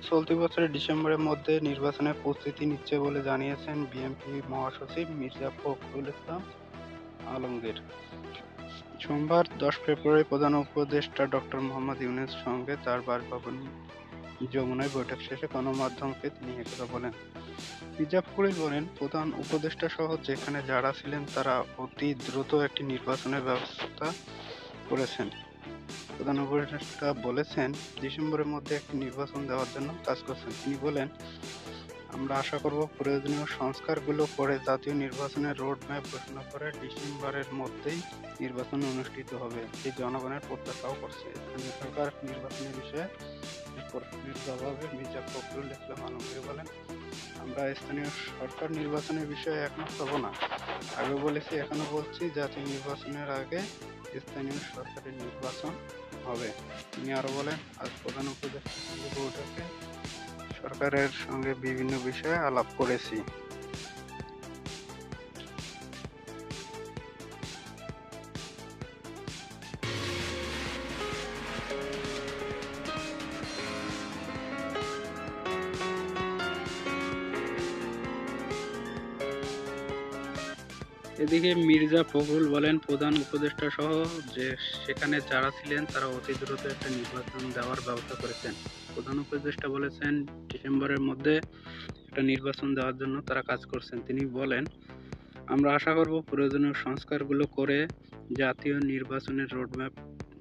চলতি বছরের ডিসেম্বরের মধ্যে নির্বাচনের প্রস্তুতি নিচ্ছে বলে জানিয়েছেন বিএনপি মহাসচিব মির্জা ফখরুল ইসলাম আলমগীর। সোমবার ১০ ফেব্রুয়ারি প্রধান উপদেষ্টা ডক্টর মোহাম্মদ ইউনূসের সঙ্গে তাঁর বাসভবন যমুনায় বৈঠক শেষে গণমাধ্যমকে তিনি একথা বলেন। মির্জা ফখরুল বলেন, প্রধান উপদেষ্টা সহ যেখানে যারা ছিলেন তারা অতি দ্রুত একটি নির্বাচনের ব্যবস্থা করেছেন। প্রধান উপদেষ্টা বলেছেন, ডিসেম্বরের মধ্যে একটি নির্বাচন দেওয়ার জন্য কাজ করছেন। তিনি বলেন, আমরা আশা করব প্রয়োজনীয় সংস্কারগুলো করে জাতীয় নির্বাচনের রোডম্যাপ ঘোষণা করে ডিসেম্বরের মধ্যেই নির্বাচন অনুষ্ঠিত হবে। এই জনগণের প্রত্যাশাও করছে। স্থানীয় সরকার নির্বাচনের বিষয়ে প্রশ্নের জবাবে মির্জা ফখরুল ইসলাম আলমগীর বলেন, আমরা স্থানীয় সরকার নির্বাচনের বিষয়ে একমত হব না। আগেও বলেছি, এখনো বলছি, জাতীয় নির্বাচনের আগে স্থানীয় সরকারের নির্বাচন হবে। তিনি আরো বলেন, আজ প্রধান উপদেষ্টার সঙ্গে বৈঠকে সরকারের সঙ্গে বিভিন্ন বিষয়ে আলাপ করেছি। এদিকে মির্জা ফখরুল বলেন, প্রধান উপদেষ্টা সহ সেখানে যারা ছিলেন তারা অতি দ্রুত একটা নির্বাচন দেওয়ার ব্যবস্থা করেছেন। প্রধান উপদেষ্টা বলেছেন, ডিসেম্বরের মধ্যে একটা নির্বাচন দেওয়ার জন্য তারা কাজ করছেন। তিনি বলেন, আমরা আশা করব প্রয়োজনীয় সংস্কারগুলো করে জাতীয় নির্বাচনের রোডম্যাপ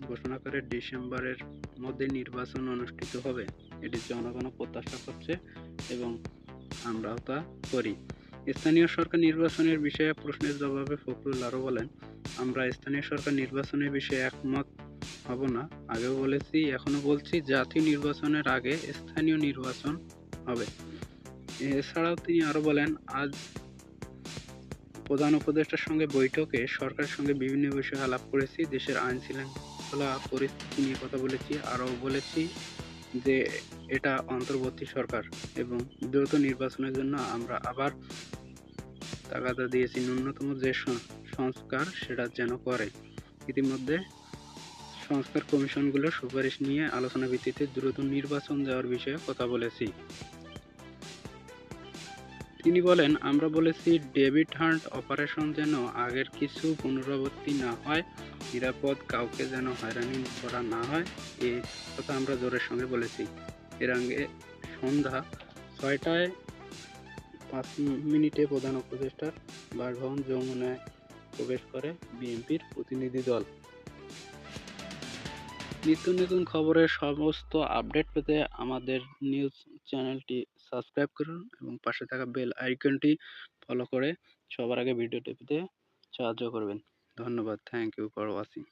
ঘোষণা করে ডিসেম্বরের মধ্যে নির্বাচন অনুষ্ঠিত হবে। এটি জনগণ প্রত্যাশা করছে এবং আমরাও তা করি। স্থানীয় সরকার নির্বাচনের বিষয়ে প্রশ্নের জবাবে ফখরুল আরও বলেন, আমরা স্থানীয় সরকার নির্বাচনের বিষয়ে একমত হব না। আগেও বলেছি, এখনো বলছি, জাতীয় নির্বাচনের আগে স্থানীয় নির্বাচন হবে। এছাড়াও তিনি আরো বলেন, আজ প্রধান উপদেষ্টার সঙ্গে বৈঠকে সরকারের সঙ্গে বিভিন্ন বিষয়ে আলাপ করেছি। দেশের আইন শৃঙ্খলা পরিস্থিতি নিয়ে কথা বলেছি। আরও বলেছি যে এটা অন্তর্বর্তী সরকার এবং দ্রুত নির্বাচনের জন্য আমরা আবার তাগাদা দিয়েছি। ন্যূনতম যে সংস্কার সেটা যেন করে। ইতিমধ্যে সংস্কার কমিশনগুলোর সুপারিশ নিয়ে আলোচনা ভিত্তিতে দ্রুত নির্বাচন দেওয়ার বিষয়ে কথা বলেছি। তিনি বলেন, আমরা বলেছি ডেভিড হান্ট অপারেশন যেন আগের কিছু পুনরাবৃত্তি না হয়, নিরাপদ কাউকে যেন হয়রানি করা না হয়, এই কথা আমরা জোরের সঙ্গে বলেছি। এর আগে সন্ধ্যা ৬টায় ৫ মিনিটে প্রধান উপদেষ্টার বাসভবন যমুনায় প্রবেশ করে বিএনপির প্রতিনিধি দল। নিত্য নতুন খবরের সমস্ত আপডেট পেতে আমাদের নিউজ চ্যানেলটি সাবস্ক্রাইব করুন এবং পাশে থাকা বেল আইকনটি ফলো করে সবার আগে ভিডিওটি পেতে সাহায্য করবেন। ধন্যবাদ। Thank you for watching.